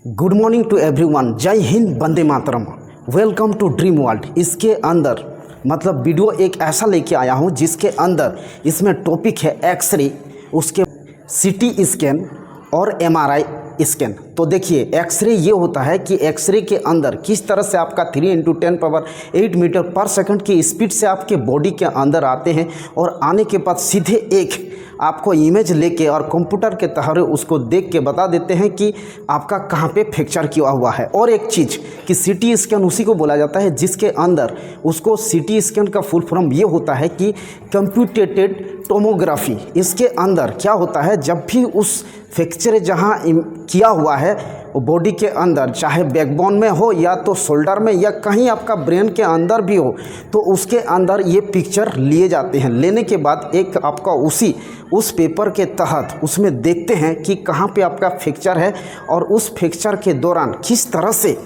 Good morning to everyone. जय हिंद, वंदे मातरम। Welcome to dream world. इसके अंदर मतलब वीडियो एक ऐसा लेके आया हूँ जिसके अंदर इसमें टॉपिक है एक्सरे, उसके सीटी स्कैन और एमआरआई स्कैन। तो देखिए एक्सरे ये होता है कि एक्सरे के अंदर किस तरह से आपका 3×10⁸ मीटर पर सेकंड की स्पीड से आपके बॉडी के अंदर आते हैं और आने के बाद सीधे एक आपको इमेज लेके और कंप्यूटर के तहत उसको देख के बता देते हैं कि आपका कहाँ पे फ्रैक्चर किया हुआ है। और एक चीज़ कि सीटी स्कैन उसी को बोला जाता है जिसके अंदर उसको सीटी स्कैन का फुल फॉर्म ये होता है कि कंप्यूटेटेड टोमोग्राफी। इसके अंदर क्या होता है, जब भी उस फ्रैक्चर जहाँ किया हुआ है बॉडी के अंदर, चाहे बैकबोन में हो या तो शोल्डर में या कहीं आपका ब्रेन के अंदर भी हो, तो उसके अंदर ये पिक्चर लिए जाते हैं। लेने के बाद एक आपका उस पेपर के तहत उसमें देखते हैं कि कहाँ पे आपका फ्रैक्चर है और उस फ्रैक्चर के दौरान किस तरह से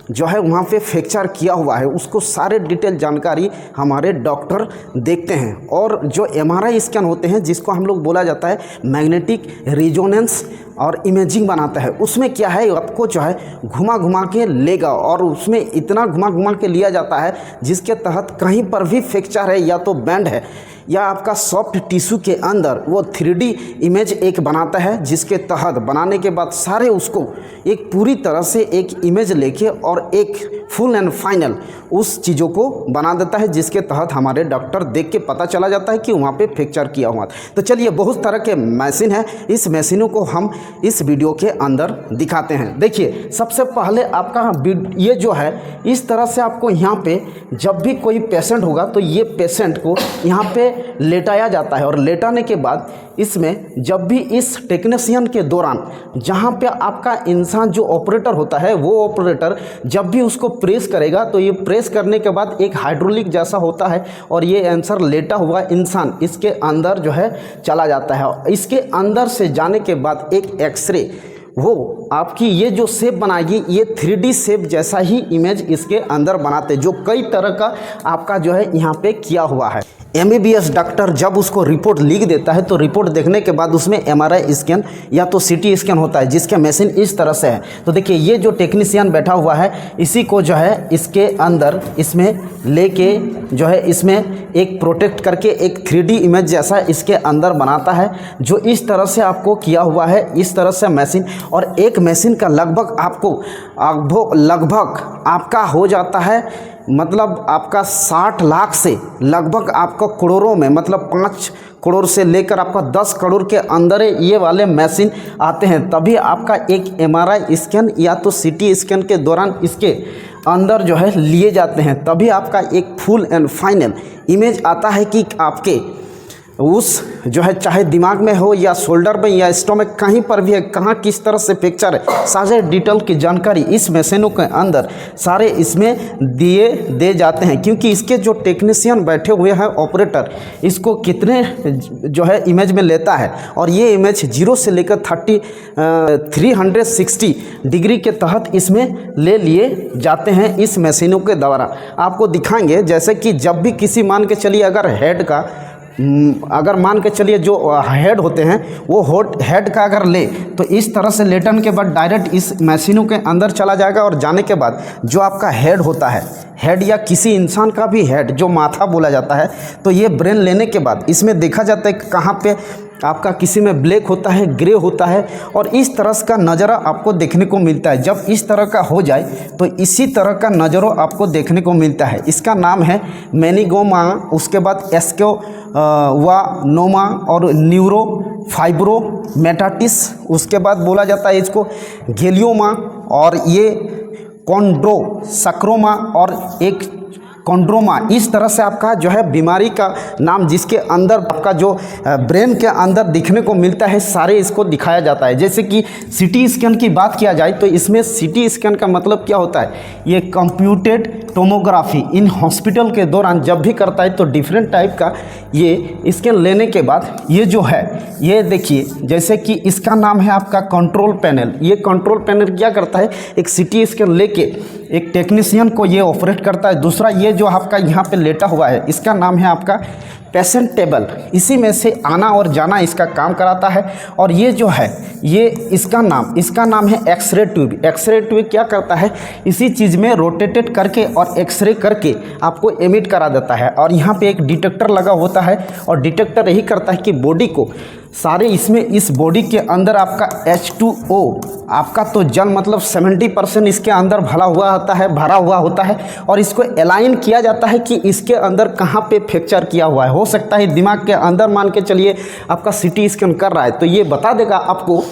जो है वहाँ पे फ्रैक्चर किया हुआ है, उसको सारे डिटेल जानकारी हमारे डॉक्टर देखते हैं। और जो एमआरआई स्कैन होते हैं जिसको हम लोग बोला जाता है मैग्नेटिक रेजोनेंस और इमेजिंग बनाता है, उसमें क्या है आपको जो है घुमा घुमा के लेगा और उसमें इतना घुमा घुमा के लिया जाता है जिसके तहत कहीं पर भी फ्रैक्चर है या तो बैंड है या आपका सॉफ्ट टिश्यू के अंदर वो 3D इमेज एक बनाता है, जिसके तहत बनाने के बाद सारे उसको एक पूरी तरह से एक इमेज लेके और एक फुल एंड फाइनल उस चीज़ों को बना देता है, जिसके तहत हमारे डॉक्टर देख के पता चला जाता है कि वहाँ पे फ्रैक्चर किया हुआ। तो चलिए, बहुत तरह के मशीन है, इस मशीनों को हम इस वीडियो के अंदर दिखाते हैं। देखिए, सबसे पहले आपका ये जो है इस तरह से आपको यहाँ पे जब भी कोई पेशेंट होगा तो ये पेशेंट को यहाँ पे लेटाया जाता है और लेटाने के बाद इसमें जब भी इस टेक्नीशियन के दौरान जहाँ पे आपका इंसान जो ऑपरेटर होता है वो ऑपरेटर जब भी उसको प्रेस करेगा तो ये प्रेस करने के बाद एक हाइड्रोलिक जैसा होता है और ये आंसर लेटा हुआ इंसान इसके अंदर जो है चला जाता है। इसके अंदर से जाने के बाद एक एक्सरे वो आपकी ये जो शेप बनाएगी, ये 3D शेप जैसा ही इमेज इसके अंदर बनाते जो कई तरह का आपका जो है यहाँ पे किया हुआ है। MBBS डॉक्टर जब उसको रिपोर्ट लिख देता है तो रिपोर्ट देखने के बाद उसमें MRI स्कैन या तो CT स्कैन होता है जिसके मशीन इस तरह से है। तो देखिए, ये जो टेक्नीशियन बैठा हुआ है इसी को जो है इसके अंदर इसमें लेके जो है इसमें एक प्रोटेक्ट करके एक 3D इमेज जैसा इसके अंदर बनाता है जो इस तरह से आपको किया हुआ है, इस तरह से मशीन। और एक मशीन का लगभग आपका हो जाता है, मतलब आपका 60 लाख से लगभग आपका करोड़ों में, मतलब 5 करोड़ से लेकर आपका 10 करोड़ के अंदर ये वाले मशीन आते हैं। तभी आपका एक MRI स्कैन या तो CT स्कैन के दौरान इसके अंदर जो है लिए जाते हैं, तभी आपका एक फुल एंड फाइनल इमेज आता है कि आपके उस जो है चाहे दिमाग में हो या शोल्डर में या स्टोमक कहीं पर भी है, कहाँ किस तरह से फ्रैक्चर है, सारे डिटेल की जानकारी इस मशीनों के अंदर सारे इसमें दे जाते हैं। क्योंकि इसके जो टेक्नीशियन बैठे हुए हैं ऑपरेटर, इसको कितने जो है इमेज में लेता है और ये इमेज 0 से लेकर 360 डिग्री के तहत इसमें ले लिए जाते हैं इस मशीनों के द्वारा। आपको दिखाएंगे जैसे कि जब भी किसी मान के चलिए अगर मान के चलिए जो हेड होते हैं वो हेड का अगर ले तो इस तरह से लेटन के बाद डायरेक्ट इस मशीनों के अंदर चला जाएगा और जाने के बाद जो आपका हेड होता है, हेड या किसी इंसान का भी हेड जो माथा बोला जाता है, तो ये ब्रेन लेने के बाद इसमें देखा जाता है कि कहाँ पे आपका किसी में ब्लैक होता है, ग्रे होता है और इस तरह का नज़रा आपको देखने को मिलता है। जब इस तरह का हो जाए तो इसी तरह का नज़रों आपको देखने को मिलता है। इसका नाम है मेनिगोमा, उसके बाद एस्कोवानोमा और न्यूरोफाइब्रोमेटाइटिस, उसके बाद बोला जाता है इसको गेलियोमा और ये कॉन्ड्रोसर्कोमा और एक कॉन्ड्रोमा। इस तरह से आपका जो है बीमारी का नाम जिसके अंदर आपका जो ब्रेन के अंदर दिखने को मिलता है सारे इसको दिखाया जाता है। जैसे कि CT स्कैन की बात किया जाए तो इसमें CT स्कैन का मतलब क्या होता है, ये कंप्यूटेड टोमोग्राफी इन हॉस्पिटल के दौरान जब भी करता है तो डिफरेंट टाइप का ये स्कैन लेने के बाद ये जो है ये देखिए, जैसे कि इसका नाम है आपका कंट्रोल पैनल। ये कंट्रोल पैनल क्या करता है, एक CT स्कैन लेके एक टेक्नीशियन को ये ऑपरेट करता है। दूसरा ये जो आपका यहाँ पे लेटा हुआ है इसका नाम है आपका पेशेंट टेबल, इसी में से आना और जाना इसका काम कराता है। और ये जो है ये इसका नाम है एक्सरे ट्यूब। एक्सरे ट्यूब क्या करता है, इसी चीज़ में रोटेटेड करके और एक्सरे करके आपको एमिट करा देता है। और यहाँ पे एक डिटेक्टर लगा होता है और डिटेक्टर यही करता है कि बॉडी को सारे इसमें इस बॉडी के अंदर आपका H2O आपका तो जल मतलब 70% इसके अंदर भरा हुआ होता है और इसको अलाइन किया जाता है कि इसके अंदर कहाँ पे फ्रैक्चर किया हुआ है। हो सकता है दिमाग के अंदर मान के चलिए आपका सीटी स्कैन कर रहा है तो ये बता देगा आपको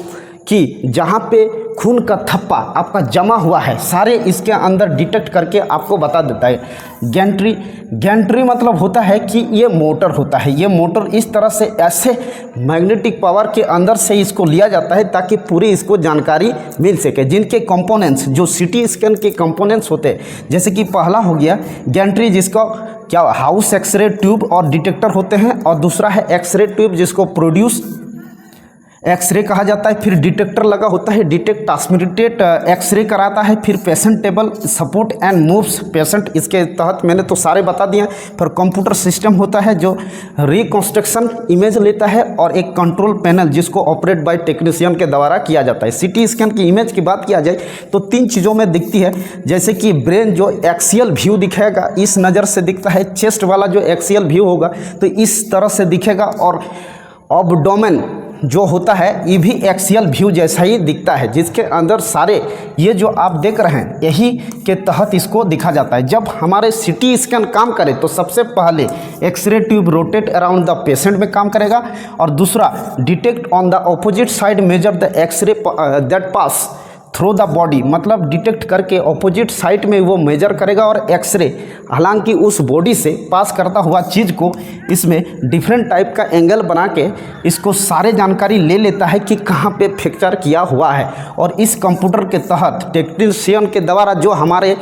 कि जहाँ पे खून का थप्पा आपका जमा हुआ है सारे इसके अंदर डिटेक्ट करके आपको बता देता है। गैंट्री मतलब होता है कि ये मोटर होता है। ये मोटर इस तरह से ऐसे मैग्नेटिक पावर के अंदर से इसको लिया जाता है ताकि पूरी इसको जानकारी मिल सके। जिनके कंपोनेंट्स जो सीटी स्कैन के कंपोनेंट्स होते हैं, जैसे कि पहला हो गया गैंट्री जिसका क्या हाउस एक्सरे ट्यूब और डिटेक्टर होते हैं, और दूसरा है एक्सरे ट्यूब जिसको प्रोड्यूस एक्सरे कहा जाता है। फिर डिटेक्टर लगा होता है, डिटेक्ट ट्रांसमिटेड एक्सरे कराता है। फिर patient table support and moves patient, इसके तहत मैंने तो सारे बता दिए। फिर कंप्यूटर सिस्टम होता है जो रिकंस्ट्रक्शन इमेज लेता है, और एक कंट्रोल पैनल जिसको ऑपरेट बाय टेक्नीशियन के द्वारा किया जाता है। सीटी स्कैन की इमेज की बात किया जाए तो 3 चीज़ों में दिखती है, जैसे कि ब्रेन जो एक्सियल व्यू दिखेगा इस नज़र से दिखता है, चेस्ट वाला जो एक्सियल व्यू होगा तो इस तरह से दिखेगा, और एब्डोमेन जो होता है ये भी एक्सियल व्यू जैसा ही दिखता है, जिसके अंदर सारे ये जो आप देख रहे हैं यही के तहत इसको दिखा जाता है। जब हमारे सीटी स्कैन काम करे तो सबसे पहले x ray tube rotate around the patient में काम करेगा, और दूसरा detect on the opposite side measure the x ray that pass through the body, मतलब डिटेक्ट करके ऑपोजिट साइड में वो मेजर करेगा और एक्सरे हालांकि उस बॉडी से पास करता हुआ चीज़ को इसमें डिफरेंट टाइप का एंगल बना के इसको सारे जानकारी ले लेता है कि कहाँ पे फ्रैक्चर किया हुआ है। और इस कंप्यूटर के तहत टेक्नीशियन के द्वारा जो हमारे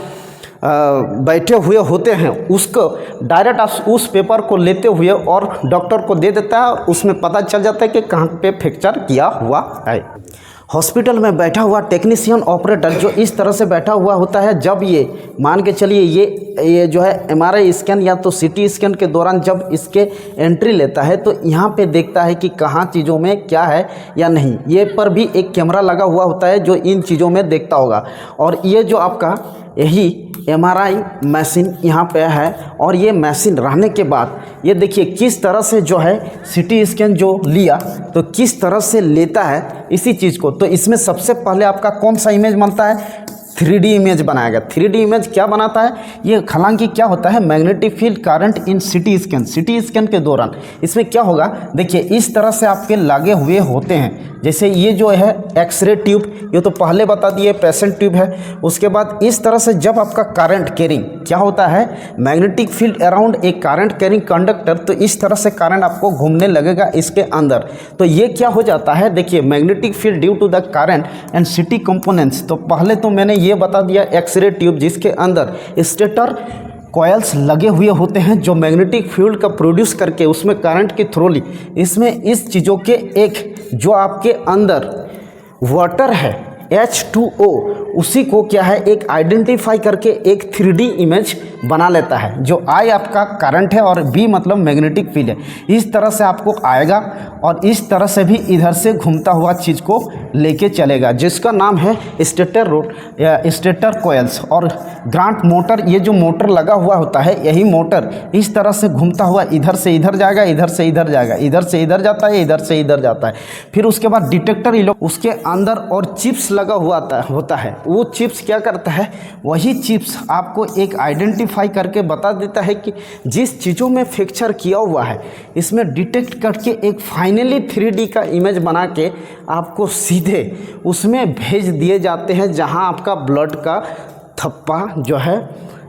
बैठे हुए होते हैं उसको डायरेक्ट उस पेपर को लेते हुए और डॉक्टर को दे देता है, और उसमें पता चल जाता है कि कहाँ पे फ्रैक्चर किया हुआ है। हॉस्पिटल में बैठा हुआ टेक्नीशियन ऑपरेटर जो इस तरह से बैठा हुआ होता है, जब ये मान के चलिए ये जो है एमआरआई स्कैन या तो सीटी स्कैन के दौरान जब इसके एंट्री लेता है तो यहाँ पे देखता है कि कहाँ चीज़ों में क्या है या नहीं। ये पर भी एक कैमरा लगा हुआ होता है जो इन चीज़ों में देखता होगा। और ये जो आपका यही एमआरआई मशीन यहाँ पे है, और ये मशीन रहने के बाद ये देखिए किस तरह से जो है सीटी स्कैन जो लिया तो किस तरह से लेता है इसी चीज़ को। तो इसमें सबसे पहले आपका कौन सा इमेज बनता है, 3D इमेज बनाएगा। 3D इमेज क्या बनाता है, ये हालांकि क्या होता है magnetic field current in CT scan. CT scan के दौरान इसमें क्या होगा, देखिए इस तरह से आपके लगे हुए होते हैं। जैसे ये जो है एक्सरे ट्यूब, ये तो पहले बता दिए पेशेंट ट्यूब है। उसके बाद इस तरह से जब आपका करंट कैरिंग क्या होता है मैग्नेटिक फील्ड अराउंड एक करंट कैरिंग कंडक्टर, तो इस तरह से करंट आपको घूमने लगेगा इसके अंदर। तो ये क्या हो जाता है, देखिए magnetic field due to the current and CT components. तो पहले तो मैंने ये बता दिया एक्सरे ट्यूब जिसके अंदर स्टेटर कॉयल्स लगे हुए होते हैं जो मैग्नेटिक फील्ड का प्रोड्यूस करके उसमें करंट की थ्रोली इसमें इस चीज़ों के एक जो आपके अंदर वाटर है H2O उसी को क्या है एक आइडेंटिफाई करके एक 3D इमेज बना लेता है, जो I आपका करंट है और B मतलब मैग्नेटिक फील्ड है। इस तरह से आपको आएगा और इस तरह से भी इधर से घूमता हुआ चीज़ को लेके चलेगा, जिसका नाम है स्टेटर रोड या स्टेटर कोयल्स। और ग्रांट मोटर, ये जो मोटर लगा हुआ होता है यही मोटर इस तरह से घूमता हुआ इधर से इधर जाएगा, इधर से इधर जाएगा, इधर से इधर जाता है, इधर से इधर जाता है। फिर उसके बाद डिटेक्टर उसके अंदर और चिप्स लगा हुआ होता है। वो चिप्स क्या करता है, वही चिप्स आपको एक आइडेंटिफाई करके बता देता है कि जिस चीज़ों में फ्रैक्चर किया हुआ है इसमें डिटेक्ट करके एक फाइनली 3D का इमेज बना के आपको सीधे उसमें भेज दिए जाते हैं, जहां आपका ब्लड का थप्पा जो है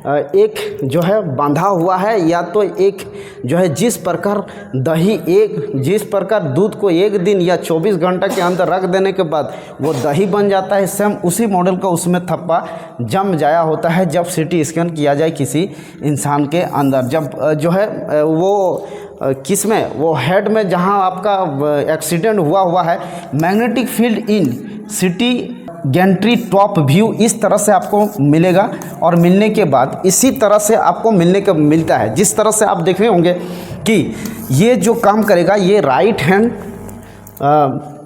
एक जो है बांधा हुआ है, या तो एक जो है जिस प्रकार दूध को 1 दिन या 24 घंटा के अंदर रख देने के बाद वो दही बन जाता है, सेम उसी मॉडल का उसमें थप्पा जम जाया होता है जब सीटी स्कैन किया जाए किसी इंसान के अंदर। जब जो है वो किस में, वो हेड में जहां आपका एक्सीडेंट हुआ है, मैग्नेटिक फील्ड इन सीटी गैंट्री टॉप व्यू इस तरह से आपको मिलेगा। और मिलने के बाद इसी तरह से आपको मिलता है, जिस तरह से आप देख रहे होंगे कि ये जो काम करेगा ये राइट हैंड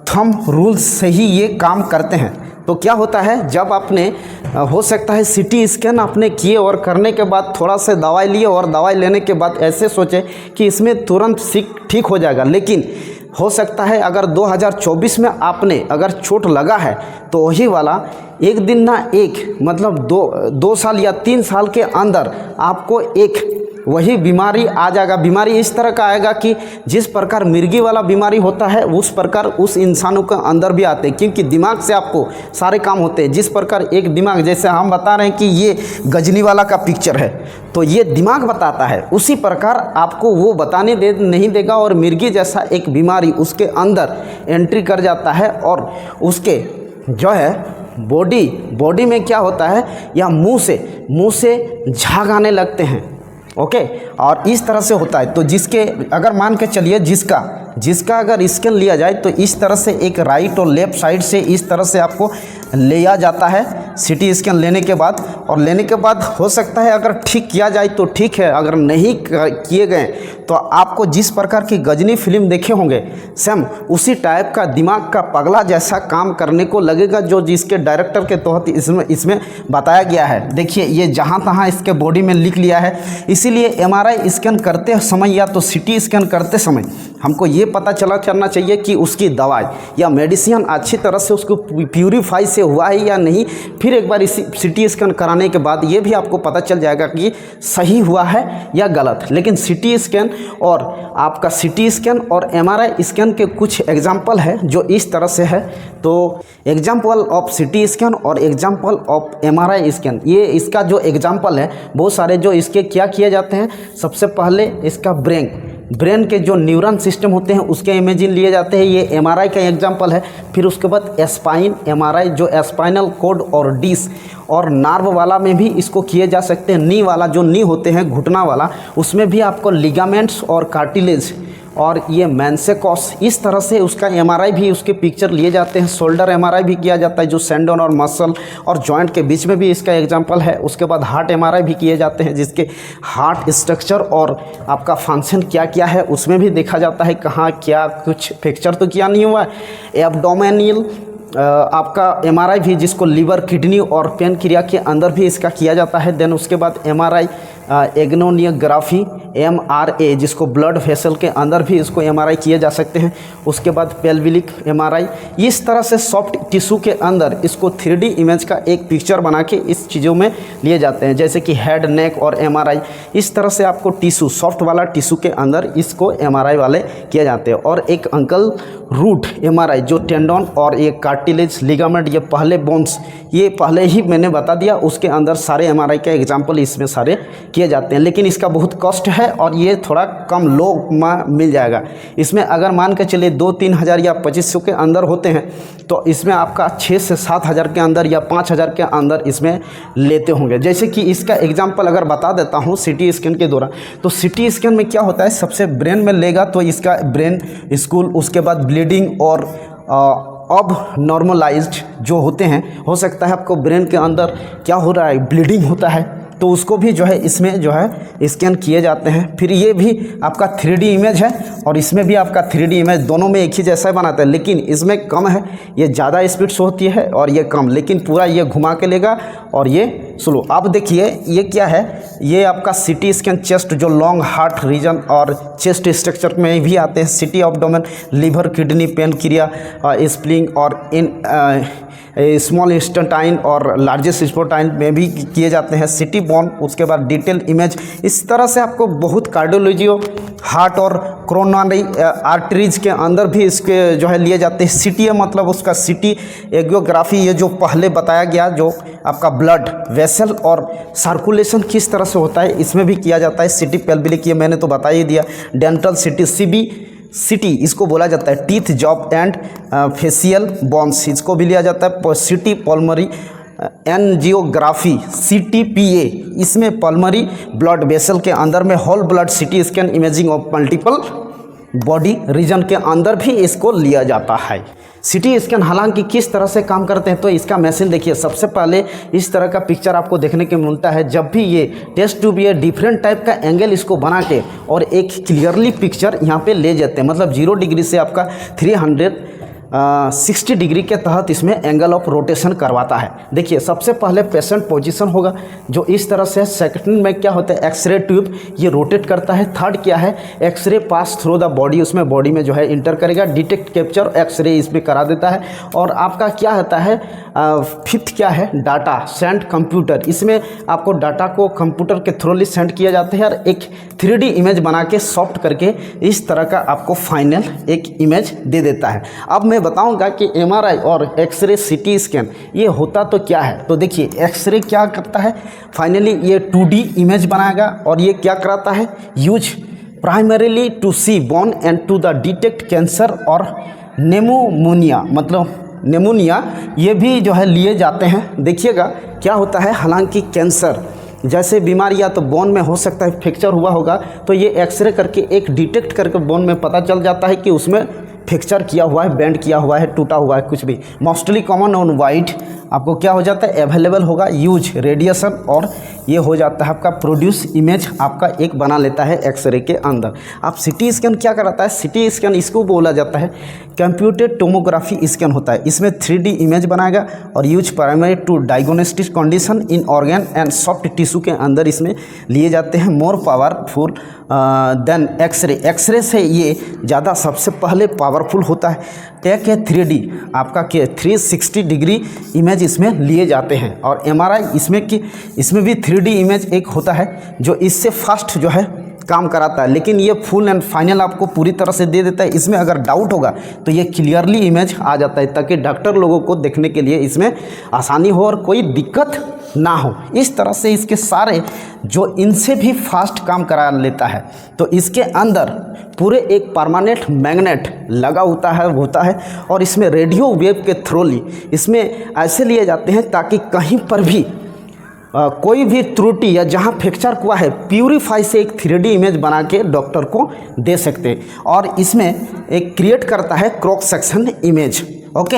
थंब रूल्स से ही ये काम करते हैं। तो क्या होता है, जब आपने हो सकता है सीटी स्कैन आपने किए और करने के बाद थोड़ा सा दवाई लिए और दवाई लेने के बाद ऐसे सोचे कि इसमें तुरंत ठीक हो जाएगा, लेकिन हो सकता है अगर 2024 में आपने अगर चोट लगा है तो वही वाला एक दिन ना एक मतलब दो साल या 3 साल के अंदर आपको एक वही बीमारी आ जाएगा। बीमारी इस तरह का आएगा कि जिस प्रकार मिर्गी वाला बीमारी होता है उस प्रकार उस इंसानों के अंदर भी आते हैं, क्योंकि दिमाग से आपको सारे काम होते हैं। जिस प्रकार एक दिमाग, जैसे हम बता रहे हैं कि ये गजनी वाला का पिक्चर है तो ये दिमाग बताता है, उसी प्रकार आपको वो बताने नहीं देगा और मिर्गी जैसा एक बीमारी उसके अंदर एंट्री कर जाता है और उसके जो है बॉडी में क्या होता है, या मुंह से झाग आने लगते हैं। ओके, और इस तरह से होता है। तो जिसके अगर मान के चलिए जिसका अगर स्कैन लिया जाए तो इस तरह से एक राइट और लेफ़्ट साइड से इस तरह से आपको लिया जाता है सीटी स्कैन लेने के बाद। और लेने के बाद हो सकता है अगर ठीक किया जाए तो ठीक है, अगर नहीं किए गए तो आपको जिस प्रकार की गजनी फिल्म देखे होंगे सेम उसी टाइप का दिमाग का पगला जैसा काम करने को लगेगा, जो जिसके डायरेक्टर के तहत इसमें बताया गया है। देखिए ये जहाँ तहाँ इसके बॉडी में लिख लिया है। इसीलिए एमआरआई स्कैन करते समय या तो सीटी स्कैन करते समय हमको ये पता चलना चाहिए कि उसकी दवाई या मेडिसिन अच्छी तरह से उसको प्यूरीफाई से हुआ है या नहीं। फिर एक बार इसी सीटी स्कैन कराने के बाद ये भी आपको पता चल जाएगा कि सही हुआ है या गलत। लेकिन सीटी स्कैन और आपका सीटी स्कैन और एमआरआई स्कैन के कुछ एग्जाम्पल है जो इस तरह से है। तो एग्जाम्पल ऑफ सीटी स्कैन और एग्जाम्पल ऑफ एमआरआई स्कैन, ये इसका जो एग्जाम्पल है बहुत सारे जो इसके क्या किए जाते हैं। सबसे पहले इसका ब्रेन के जो न्यूरॉन सिस्टम होते हैं उसके इमेजिंग लिए जाते हैं, ये एमआरआई का एग्जांपल है। फिर उसके बाद स्पाइन एमआरआई जो स्पाइनल कोड और डिस्क और नार्व वाला में भी इसको किए जा सकते हैं। नी वाला जो नी होते हैं घुटना वाला, उसमें भी आपको लिगामेंट्स और कार्टिलेज और ये मैंसेकॉस इस तरह से उसका एमआरआई भी उसके पिक्चर लिए जाते हैं। शोल्डर एमआरआई भी किया जाता है जो सेंडन और मसल और जॉइंट के बीच में भी इसका एग्जांपल है। उसके बाद हार्ट एमआरआई भी किए जाते हैं जिसके हार्ट स्ट्रक्चर और आपका फंक्शन क्या क्या है उसमें भी देखा जाता है, कहाँ क्या कुछ फ्रैक्चर तो किया नहीं हुआ है। एब्डोमेनियल आपका एमआरआई भी जिसको लीवर किडनी और पेनक्रिया के अंदर भी इसका किया जाता है। देन उसके बाद एमआरआई एग्नोनियोग्राफी एमआरए जिसको ब्लड वेसल के अंदर भी इसको एमआरआई किए जा सकते हैं। उसके बाद पेल्विक एमआरआई, इस तरह से सॉफ्ट टिश्यू के अंदर इसको 3D इमेज का एक पिक्चर बना के इस चीज़ों में लिए जाते हैं, जैसे कि हेड नेक और एमआरआई। इस तरह से आपको टिश्यू सॉफ्ट वाला टिश्यू के अंदर इसको एमआरआई वाले किए जाते हैं। और एक अंकल रूट एमआरआई जो टेंडन और ये कार्टिलेज लिगामेंट ये पहले बोन्स ये पहले ही मैंने बता दिया, उसके अंदर सारे एमआरआई के एग्जाम्पल इसमें सारे किए जाते हैं। लेकिन इसका बहुत कॉस्ट है और ये थोड़ा कम लो में मिल जाएगा। इसमें अगर मान के चलिए 2-3 हज़ार या 2500 के अंदर होते हैं तो इसमें आपका 6 से 7 हज़ार के अंदर या 5 हज़ार के अंदर इसमें लेते होंगे। जैसे कि इसका एग्जाम्पल अगर बता देता हूँ सीटी स्कैन के दौरान, तो सीटी स्कैन में क्या होता है, सबसे ब्रेन में लेगा तो इसका ब्रेन स्कूल, उसके बाद ब्लीडिंग और अब नॉर्मलाइज्ड जो होते हैं, हो सकता है आपको ब्रेन के अंदर क्या हो रहा है ब्लीडिंग होता है तो उसको भी जो है इसमें जो है स्कैन किए जाते हैं। फिर ये भी आपका 3D इमेज है और इसमें भी आपका 3D इमेज, दोनों में एक ही जैसा बनाता है, लेकिन इसमें कम है, ये ज़्यादा स्पीड से होती है और ये कम, लेकिन पूरा ये घुमा के लेगा और ये स्लो। आप देखिए ये क्या है, ये आपका सीटी स्कैन चेस्ट जो लॉन्ग हार्ट रीजन और चेस्ट स्ट्रक्चर में भी आते हैं, CT abdomen, liver, kidney, pancreas, spleen और इन स्मॉल इंस्टेंटाइन और लार्जेस्ट स्पोर्टाइन में भी किए जाते हैं। सिटी बोन, उसके बाद डिटेल इमेज, इस तरह से आपको बहुत कार्डियोलॉजियो हार्ट और कोरोनरी आर्टरीज के अंदर भी इसके जो है लिए जाते हैं। सिटी मतलब उसका सिटी एंजियोग्राफी, ये जो पहले बताया गया जो आपका ब्लड वेसल और सर्कुलेशन किस तरह से होता है इसमें भी किया जाता है। सिटी पेल्विक ये मैंने तो बता ही दिया। डेंटल सिटी सीबी सिटी इसको बोला जाता है, teeth jaw and facial bones इसको भी लिया जाता है। सिटी पल्मरी एंजियोग्राफी CTPA, इसमें पल्मरी ब्लड वेसल के अंदर में whole blood CT scan imaging of multiple body region के अंदर भी इसको लिया जाता है। सिटी स्कैन हालांकि किस तरह से काम करते हैं, तो इसका मशीन देखिए, सबसे पहले इस तरह का पिक्चर आपको देखने को मिलता है। जब भी ये टेस्ट ट्यूब ये डिफरेंट टाइप का एंगल इसको बना के और एक क्लियरली पिक्चर यहाँ पे ले जाते हैं, मतलब 0 डिग्री से आपका 360 डिग्री के तहत इसमें एंगल ऑफ रोटेशन करवाता है। देखिए, सबसे पहले पेशेंट पोजीशन होगा जो इस तरह से। सेकंड में क्या होता है, एक्सरे ट्यूब ये रोटेट करता है। थर्ड क्या है, x ray pass through the body, उसमें बॉडी में जो है इंटर करेगा। डिटेक्ट कैप्चर एक्सरे इसमें करा देता है। और आपका क्या होता है, फिफ्थ क्या है, डाटा सेंड कंप्यूटर। इसमें आपको डाटा को कंप्यूटर के थ्रू सेंड किया जाता है और एक 3D इमेज बना के सॉफ्ट करके इस तरह का आपको फाइनल एक इमेज दे देता है। अब मैं बताऊंगा कि MRI और एक्सरे CT स्कैन ये होता तो क्या है। तो देखिए, एक्सरे क्या करता है, फाइनली ये 2D इमेज बनाएगा और ये क्या कराता है, use primarily to see bone and to the detect cancer और नेमोनिया, मतलब नेमोनिया ये भी जो है लिए जाते हैं। देखिएगा क्या होता है, हालांकि कैंसर जैसे बीमारी या तो बोन में हो सकता है, फ्रैक्चर हुआ होगा, तो ये एक्सरे करके एक डिटेक्ट करके बोन में पता चल जाता है कि उसमें फ्रैक्चर किया हुआ है, बेंड किया हुआ है, टूटा हुआ है, कुछ भी। मोस्टली कॉमन ऑन वाइट आपको क्या हो जाता है, अवेलेबल होगा, यूज रेडिएशन, और ये हो जाता है आपका प्रोड्यूस इमेज आपका एक बना लेता है एक्सरे के अंदर। आप CT स्कैन क्या कराता है, CT स्कैन इसको बोला जाता है कंप्यूटेड टोमोग्राफी स्कैन होता है। इसमें 3D इमेज बनाएगा और use primary to diagnostic condition in organ and soft tissue के अंदर इसमें लिए जाते हैं। More powerful than x ray, x ray से ये ज़्यादा सबसे पहले पावरफुल होता है। टेक है 3D आपका के 360 डिग्री इमेज इसमें लिए जाते हैं। और MRI इसमें भी 3D इमेज एक होता है जो इससे फास्ट जो है काम कराता है, लेकिन ये फुल एंड फाइनल आपको पूरी तरह से दे देता है। इसमें अगर डाउट होगा तो ये क्लियरली इमेज आ जाता है, ताकि डॉक्टर लोगों को देखने के लिए इसमें आसानी हो और कोई दिक्कत ना हो। इस तरह से इसके सारे जो इनसे भी फास्ट काम करा लेता है। तो इसके अंदर पूरे एक परमानेंट मैग्नेट लगा होता है और इसमें रेडियो वेव के थ्रू इसमें ऐसे लिए जाते हैं ताकि कहीं पर भी कोई भी त्रुटि या जहाँ फ्रैक्चर हुआ है, प्यूरीफाई से एक 3D इमेज बना के डॉक्टर को दे सकते हैं। और इसमें एक क्रिएट करता है क्रॉस सेक्शन इमेज। ओके,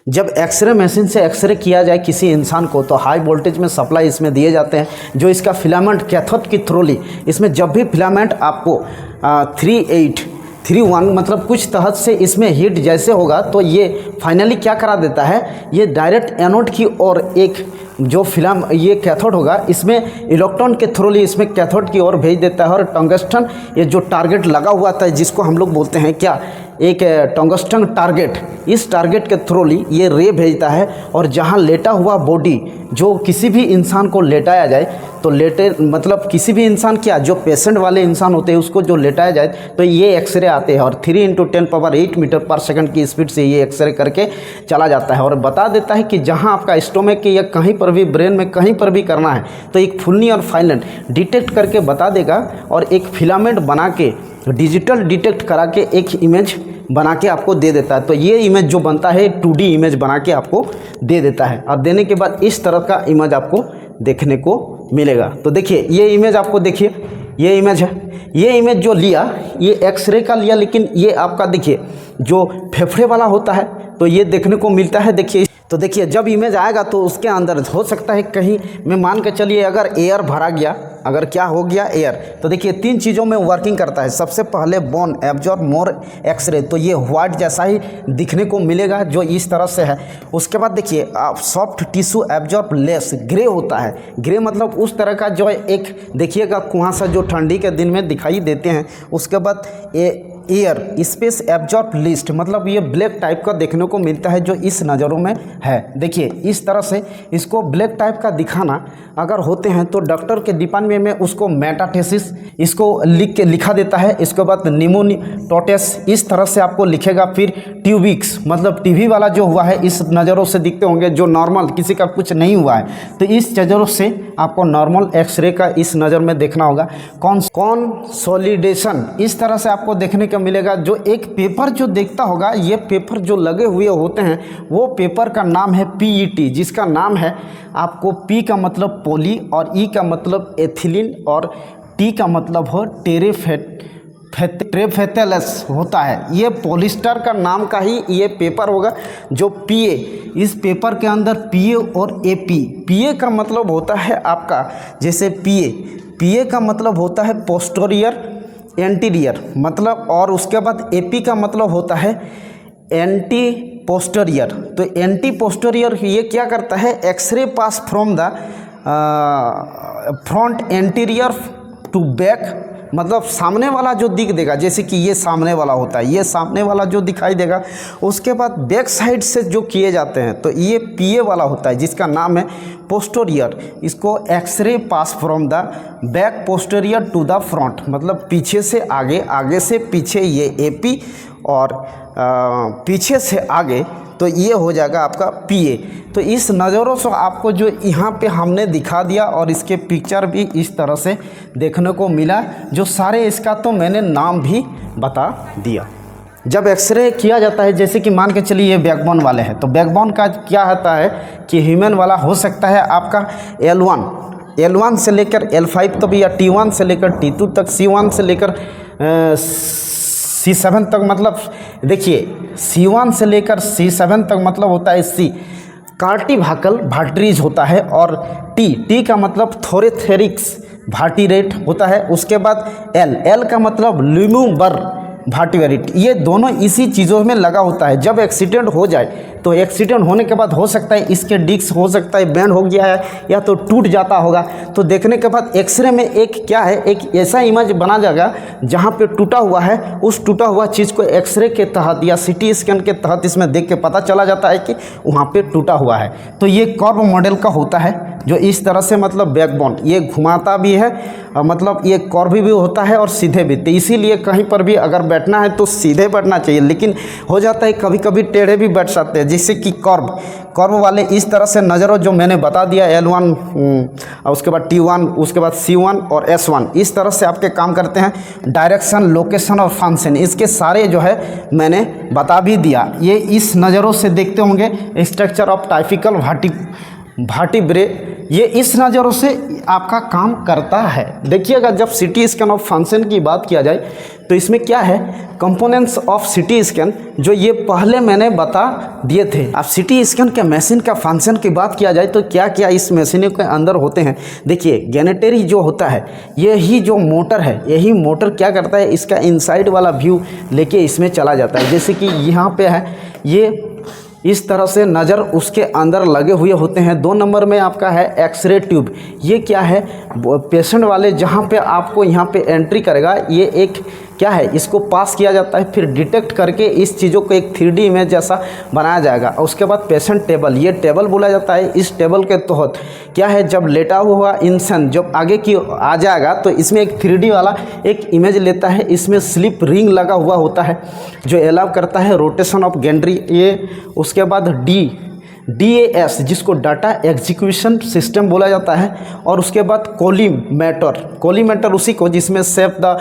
जब एक्सरे मशीन से एक्सरे किया जाए किसी इंसान को, तो हाई वोल्टेज में सप्लाई इसमें दिए जाते हैं, जो इसका फिलामेंट कैथोड की थ्रू इसमें जब भी फिलामेंट आपको 3831 मतलब कुछ तहत से इसमें हीट जैसे होगा, तो ये फाइनली क्या करा देता है, ये डायरेक्ट एनोड की ओर एक जो फिल्म ये कैथोड होगा, इसमें इलेक्ट्रॉन के थ्रू इसमें कैथोड की ओर भेज देता है। और टंगस्टन ये जो टारगेट लगा हुआ था, जिसको हम लोग बोलते हैं क्या, एक टंगस्टन टारगेट, इस टारगेट के थ्रू ये रे भेजता है। और जहाँ लेटा हुआ बॉडी, जो किसी भी इंसान को लेटाया जाए, तो लेटे मतलब किसी भी इंसान क्या, जो पेशेंट वाले इंसान होते हैं उसको जो लेटाया जाए, तो ये एक्सरे आते हैं और 3 × 10⁸ मीटर पर सेकंड की स्पीड से ये एक्सरे करके चला जाता है और बता देता है कि जहाँ आपका स्टोमक के या कहीं पर भी ब्रेन में कहीं पर भी करना है, तो एक फुल्ली और फाइनल डिटेक्ट करके बता देगा और एक फिलामेंट बना के डिजिटल डिटेक्ट करा के एक इमेज बना के आपको दे देता है। तो ये इमेज जो बनता है 2D इमेज बना के आपको दे देता है। और देने के बाद इस तरह का इमेज आपको देखने को मिलेगा। तो देखिए, ये इमेज आपको देखिए, ये इमेज है, ये इमेज जो लिया ये एक्सरे का लिया, लेकिन ये आपका देखिए जो फेफड़े वाला होता है, तो ये देखने को मिलता है। देखिए, तो देखिए जब इमेज आएगा तो उसके अंदर हो सकता है कहीं में मान के चलिए अगर एयर भरा गया, अगर क्या हो गया एयर, तो देखिए 3 चीज़ों में वर्किंग करता है। सबसे पहले बोन एब्जॉर्ब मोर एक्सरे, तो ये व्हाइट जैसा ही दिखने को मिलेगा जो इस तरह से है। उसके बाद देखिए आप soft tissue absorb less grey होता है। ग्रे मतलब उस तरह का जो एक देखिएगा कुहासा जो ठंडी के दिन में दिखाई देते हैं। उसके बाद एयर स्पेस एब्जॉर्ब लिस्ट, मतलब ये ब्लैक टाइप का देखने को मिलता है जो इस नज़रों में है। देखिए इस तरह से इसको ब्लैक टाइप का दिखाना अगर होते हैं तो डॉक्टर के डिपार्टमेंट में उसको मेटास्टेसिस इसको लिखा देता है। इसके बाद निमोनिटोटिस इस तरह से आपको लिखेगा। फिर ट्यूबिक्स मतलब टीवी वाला जो हुआ है इस नज़रों से दिखते होंगे, जो नॉर्मल किसी का कुछ नहीं हुआ है, तो इस नज़रों से आपको नॉर्मल एक्सरे का इस नज़र में देखना होगा। कंसोलिडेशन इस तरह से आपको देखने को मिलेगा। जो एक पेपर जो देखता होगा, ये पेपर जो लगे हुए होते हैं वो पेपर का नाम है PET, जिसका नाम है आपको P का मतलब पॉली और E का मतलब एथिलीन और T का मतलब हो ट्रेफेथेलस होता है। ये पॉलिस्टर का नाम का ही ये पेपर होगा जो पीए, इस पेपर के अंदर पीए और एपी। पीए का मतलब होता है आपका, जैसे पीए का मतलब होता है पोस्टीरियर एंटीरियर मतलब, और उसके बाद एपी का मतलब होता है एंटी पोस्टीरियर। तो एंटी पोस्टीरियर ये क्या करता है, x ray pass from the front anterior to back, मतलब सामने वाला जो दिख देगा, जैसे कि ये सामने वाला होता है, ये सामने वाला जो दिखाई देगा, उसके बाद बैक साइड से जो किए जाते हैं तो ये पीए वाला होता है जिसका नाम है पोस्टीरियर। इसको x ray pass from the back posterior to the front, मतलब पीछे से आगे, आगे से पीछे ये एपी, और पीछे से आगे तो ये हो जाएगा आपका पीए। तो इस नज़रों से आपको जो यहाँ पे हमने दिखा दिया, और इसके पिक्चर भी इस तरह से देखने को मिला, जो सारे इसका तो मैंने नाम भी बता दिया। जब एक्सरे किया जाता है, जैसे कि मान के चलिए ये बैकबोन वाले हैं, तो बैकबोन का क्या होता है कि ह्यूमन वाला हो सकता है आपका L1 से लेकर L5 तक, या T1 से लेकर T2 तक, C1 से लेकर C7 तक, मतलब देखिए C1 से लेकर C7 तक मतलब होता है C कार्टिभाकल भार्टरीज होता है, और टी का मतलब थोरेथेरिक्स भार्टिरेट होता है। उसके बाद L का मतलब ल्यूम्बर भार्टिवेरिट, ये दोनों इसी चीज़ों में लगा होता है। जब एक्सीडेंट हो जाए तो एक्सीडेंट होने के बाद हो सकता है इसके डिस्क हो सकता है बैंड हो गया है, या तो टूट जाता होगा। तो देखने के बाद एक्सरे में एक क्या है, एक ऐसा इमेज बना जाएगा जहाँ पे टूटा हुआ है, उस टूटा हुआ चीज़ को एक्सरे के तहत या सीटी स्कैन के तहत इसमें देख के पता चला जाता है कि वहाँ पे टूटा हुआ है। तो ये कर्व मॉडल का होता है, जो इस तरह से मतलब बैकबोन ये घुमाता भी है, मतलब ये कर्व भी होता है और सीधे भी। तो इसीलिए कहीं पर भी अगर बैठना है तो सीधे बैठना चाहिए, लेकिन हो जाता है कभी कभी टेढ़े भी बैठ सकते हैं, जैसे कि कर्व वाले इस तरह से नज़रों जो मैंने बता दिया L1, उसके बाद T1, उसके बाद C1 और S1, इस तरह से आपके काम करते हैं। डायरेक्शन, लोकेशन और फंक्शन, इसके सारे जो है मैंने बता भी दिया। ये इस नज़रों से देखते होंगे स्ट्रक्चर ऑफ टाइपिकल वर्टिब्रे, ये इस नज़रों से आपका काम करता है। देखिएगा जब सिटी स्कैन ऑफ फंक्शन की बात किया जाए तो इसमें क्या है, कंपोनेंट्स ऑफ सिटी स्कैन जो ये पहले मैंने बता दिए थे। अब सिटी स्कैन के मशीन का फंक्शन की बात किया जाए तो क्या क्या इस मशीन के अंदर होते हैं। देखिए गैनेटरी जो होता है, यही जो मोटर है, यही मोटर क्या करता है, इसका इनसाइड वाला व्यू लेके इसमें चला जाता है। जैसे कि यहाँ पे है, ये इस तरह से नज़र उसके अंदर लगे हुए होते हैं। 2 नंबर में आपका है एक्सरे ट्यूब, ये क्या है, पेशेंट वाले जहाँ पे आपको यहाँ पे एंट्री करेगा, ये एक क्या है, इसको पास किया जाता है, फिर डिटेक्ट करके इस चीज़ों को एक 3D इमेज जैसा बनाया जाएगा। उसके बाद पेशेंट टेबल, ये टेबल बोला जाता है। इस टेबल के तहत क्या है, जब लेटा हुआ इंसान जब आगे की आ जाएगा तो इसमें एक 3D वाला एक इमेज लेता है। इसमें स्लिप रिंग लगा हुआ होता है जो अलाउ करता है रोटेशन ऑफ गैंट्री। ये उसके बाद DAS जिसको डाटा एग्जीक्यूशन सिस्टम बोला जाता है, और उसके बाद कोलीमेटर उसी को जिसमें save the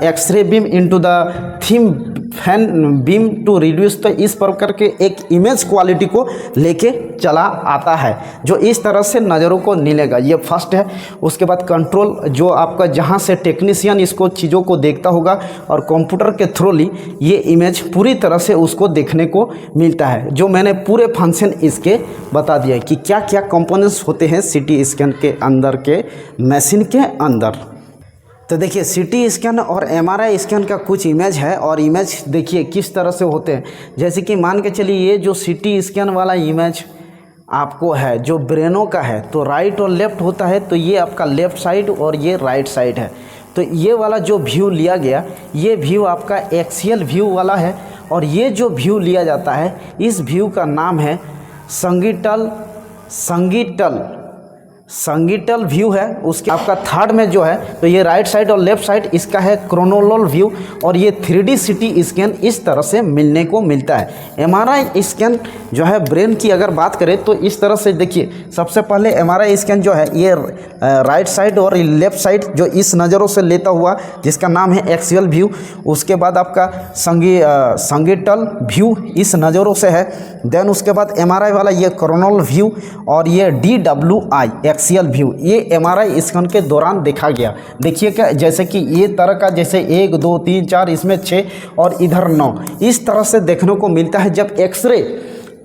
x ray beam into the thin fan beam to reduce, तो इस प्रकार के एक इमेज क्वालिटी को लेके चला आता है, जो इस तरह से नज़रों को मिलेगा। ये फर्स्ट है। उसके बाद कंट्रोल, जो आपका जहाँ से टेक्नीशियन इसको चीज़ों को देखता होगा, और कंप्यूटर के थ्रूली ये इमेज पूरी तरह से उसको देखने को मिलता है। जो मैंने पूरे फंक्शन इसके बता दिया कि क्या क्या कंपोनेंट्स होते हैं सिटी स्कैन के अंदर के मशीन के अंदर। तो देखिए सिटी स्कैन और MRI स्कैन का कुछ इमेज है, और इमेज देखिए किस तरह से होते हैं। जैसे कि मान के चलिए ये जो सिटी स्कैन वाला इमेज आपको है जो ब्रेनों का है, तो राइट और लेफ़्ट होता है, तो ये आपका लेफ़्ट साइड और ये राइट साइड है। तो ये वाला जो व्यू लिया गया, ये व्यू आपका एक्सियल व्यू वाला है, और ये जो व्यू लिया जाता है इस व्यू का नाम है संगीटल व्यू है। उसके आपका थर्ड में जो है, तो ये राइट साइड और लेफ्ट साइड इसका है क्रोनोलल व्यू, और ये 3D सिटी स्कैन इस तरह से मिलने को मिलता है। MRI स्कैन जो है ब्रेन की अगर बात करें तो इस तरह से देखिए, सबसे पहले MRI स्कैन जो है ये राइट साइड और लेफ्ट साइड जो इस नज़रों से लेता हुआ जिसका नाम है एक्सियल व्यू। उसके बाद आपका संगीटल व्यू इस नज़रों से है। देन उसके बाद MRI वाला ये क्रोनोलल व्यू, और ये DWI एक्सियल व्यू, ये एमआरआई स्कैन के दौरान देखा गया। देखिए क्या, जैसे कि ये तरह का, जैसे 1 2 3 4, इसमें 6 और इधर 9, इस तरह से देखने को मिलता है। जब एक्सरे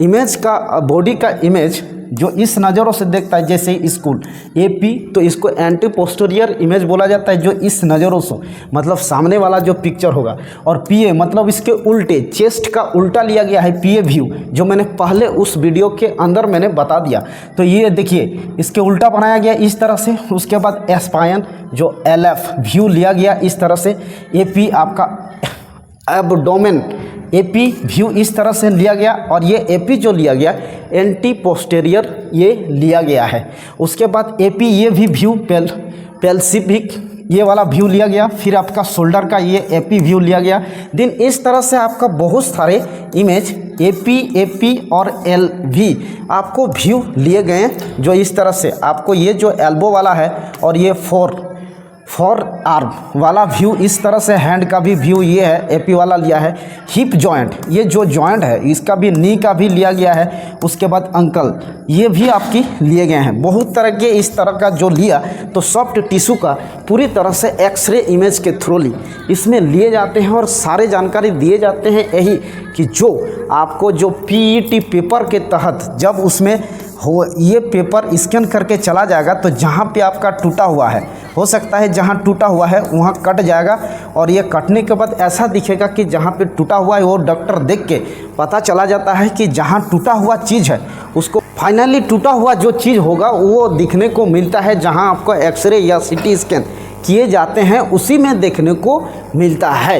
इमेज का, बॉडी का इमेज जो इस नज़रों से देखता है, जैसे स्कूल एपी, तो इसको एंटी पोस्टीरियर इमेज बोला जाता है, जो इस नज़रों से मतलब सामने वाला जो पिक्चर होगा। और पीए मतलब इसके उल्टे, चेस्ट का उल्टा लिया गया है पीए व्यू, जो मैंने पहले उस वीडियो के अंदर मैंने बता दिया। तो ये देखिए, इसके उल्टा बनाया गया इस तरह से। उसके बाद एस्पाइन जो एलएफ व्यू लिया गया इस तरह से। एपी आपका एब्डोमेन एपी व्यू इस तरह से लिया गया, और ये एपी जो लिया गया एंटी पोस्टीरियर ये लिया गया है। उसके बाद एपी ये भी व्यू पेल्सिफिक ये वाला व्यू लिया गया। फिर आपका शोल्डर का ये एपी व्यू लिया गया। दिन इस तरह से आपका बहुत सारे इमेज एपी और एलवी आपको व्यू लिए गए हैं, जो इस तरह से आपको ये जो एल्बो वाला है और ये फोर आर्म वाला व्यू इस तरह से, हैंड का भी व्यू ये है एपी वाला लिया है। हिप जॉइंट, ये जो जॉइंट है इसका भी, नी का भी लिया गया है। उसके बाद अंकल ये भी आपकी लिए गए हैं। बहुत तरह के इस तरह का जो लिया, तो सॉफ्ट टिश्यू का पूरी तरह से एक्सरे इमेज के थ्रू इसमें लिए जाते हैं और सारे जानकारी दिए जाते हैं। यही कि जो आपको जो पीईटी पेपर के तहत जब उसमें हो, ये पेपर स्कैन करके चला जाएगा, तो जहाँ पे आपका टूटा हुआ है, हो सकता है जहाँ टूटा हुआ है वहाँ कट जाएगा, और ये कटने के बाद ऐसा दिखेगा कि जहाँ पे टूटा हुआ है वो डॉक्टर देख के पता चला जाता है कि जहाँ टूटा हुआ चीज़ है उसको फाइनली टूटा हुआ जो चीज़ होगा वो दिखने को मिलता है। जहाँ आपको एक्सरे या सीटी स्कैन किए जाते हैं उसी में देखने को मिलता है।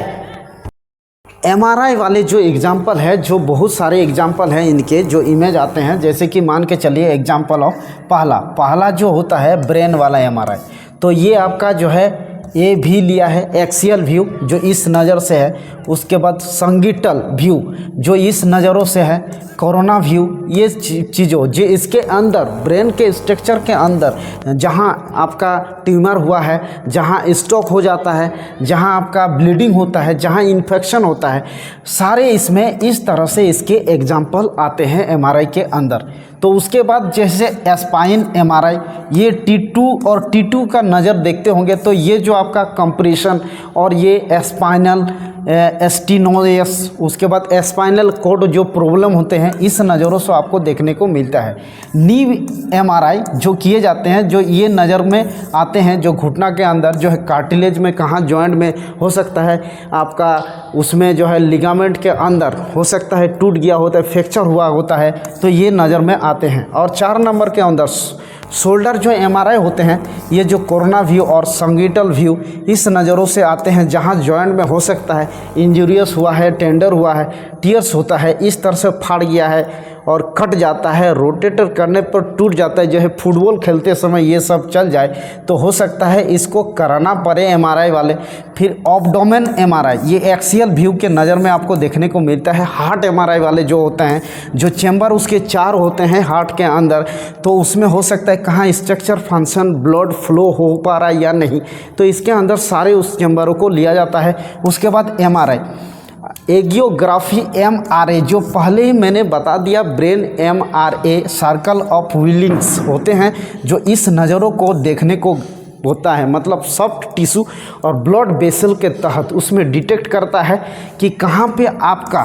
एमआरआई वाले जो एग्जाम्पल है, जो बहुत सारे एग्जाम्पल हैं इनके जो इमेज आते हैं, जैसे कि मान के चलिए एग्जाम्पल ऑफ पहला जो होता है ब्रेन वाला एमआरआई, तो ये आपका जो है ये भी लिया है एक्सियल व्यू जो इस नज़र से है। उसके बाद संगिटल व्यू जो इस नज़रों से है। कोरोना व्यू, ये चीज़ों जो इसके अंदर ब्रेन के स्ट्रक्चर के अंदर जहाँ आपका ट्यूमर हुआ है, जहाँ स्ट्रोक हो जाता है, जहाँ आपका ब्लीडिंग होता है, जहाँ इन्फेक्शन होता है, सारे इसमें इस तरह से इसके एग्जाम्पल आते हैं एमआरआई के अंदर। तो उसके बाद जैसे एस्पाइन एमआरआई, ये T2 और T2 का नज़र देखते होंगे, तो ये जो आपका कंप्रेशन और ये एस्पाइनल स्टीनोसिस, उसके बाद एस्पाइनल कोड जो प्रॉब्लम होते हैं इस नज़रों से आपको देखने को मिलता है। नी एमआरआई जो किए जाते हैं, जो ये नज़र में आते हैं, जो घुटना के अंदर जो है कार्टिलेज में, कहाँ जॉइंट में हो सकता है आपका, उसमें जो है लिगामेंट के अंदर हो सकता है टूट गया होता है, फ्रैक्चर हुआ होता है, तो ये नज़र में आते हैं। और 4 नंबर के अंदर शोल्डर जो एमआरआई होते हैं, ये जो कोरोना व्यू और संगिटल व्यू इस नज़रों से आते हैं, जहाँ जॉइंट में हो सकता है इंजूरियस हुआ है, टेंडर हुआ है, टीयर्स होता है, इस तरह से फाड़ गया है और कट जाता है, रोटेटर करने पर टूट जाता है, जो है फुटबॉल खेलते समय ये सब चल जाए तो हो सकता है इसको कराना पड़े एमआरआई वाले। फिर एब्डोमेन एमआरआई, ये एक्सियल व्यू के नज़र में आपको देखने को मिलता है। हार्ट एमआरआई वाले जो होते हैं, जो चैम्बर उसके 4 होते हैं हार्ट के अंदर, तो उसमें हो सकता है कहाँ स्ट्रक्चर फंक्शन, ब्लड फ्लो हो पा रहा है या नहीं, तो इसके अंदर सारे उस चैम्बरों को लिया जाता है। उसके बाद एमआरआई एंजियोग्राफी एमआरए, जो पहले ही मैंने बता दिया, ब्रेन एमआरए सर्कल ऑफ विलिंग्स होते हैं, जो इस नज़रों को देखने को होता है, मतलब सॉफ्ट टिश्यू और ब्लड वेसल के तहत उसमें डिटेक्ट करता है कि कहाँ पे आपका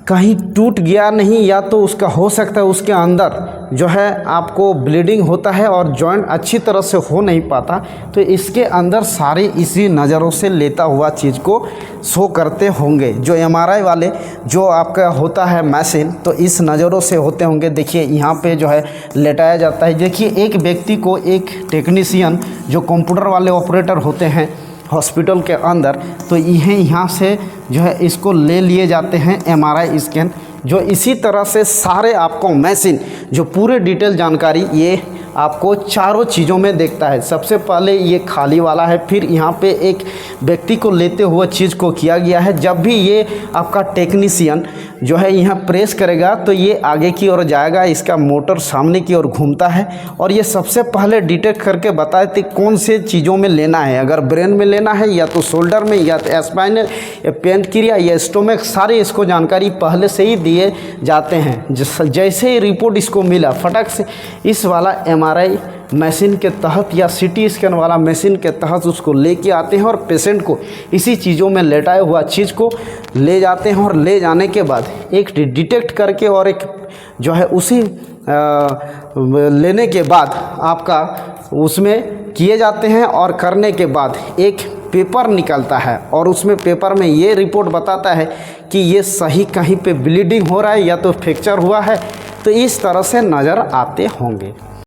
कहीं टूट गया नहीं, या तो उसका हो सकता है उसके अंदर जो है आपको ब्लीडिंग होता है और जॉइंट अच्छी तरह से हो नहीं पाता, तो इसके अंदर सारे इसी नज़रों से लेता हुआ चीज़ को शो करते होंगे। जो एमआरआई वाले जो आपका होता है मशीन, तो इस नज़रों से होते होंगे। देखिए यहाँ पे जो है लेटाया जाता है। देखिए एक व्यक्ति को एक टेक्नीशियन जो कंप्यूटर वाले ऑपरेटर होते हैं हॉस्पिटल के अंदर, तो यहाँ से जो है इसको ले लिए जाते हैं एमआरआई स्कैन, जो इसी तरह से सारे आपको मशीन जो पूरे डिटेल जानकारी ये आपको चारों चीज़ों में देखता है। सबसे पहले ये खाली वाला है, फिर यहाँ पे एक व्यक्ति को लेते हुए चीज़ को किया गया है। जब भी ये आपका टेक्नीशियन जो है यहाँ प्रेस करेगा तो ये आगे की ओर जाएगा, इसका मोटर सामने की ओर घूमता है और ये सबसे पहले डिटेक्ट करके बताते कौन से चीज़ों में लेना है, अगर ब्रेन में लेना है या तो शोल्डर में या तो स्पाइनल या पेनक्रिया या स्टोमक, सारे इसको जानकारी पहले से ही दिए जाते हैं। जैसे ही रिपोर्ट इसको मिला फटक से इस वाला एमआरआई मशीन के तहत या सीटी स्कैन वाला मशीन के तहत उसको लेके आते हैं और पेशेंट को इसी चीज़ों में लेटाए हुआ चीज़ को ले जाते हैं और ले जाने के बाद एक डिटेक्ट करके और एक जो है उसी लेने के बाद आपका उसमें किए जाते हैं और करने के बाद एक पेपर निकलता है और उसमें पेपर में ये रिपोर्ट बताता है कि ये सही कहीं पे ब्लीडिंग हो रहा है या तो फ्रैक्चर हुआ है। तो इस तरह से नज़र आते होंगे।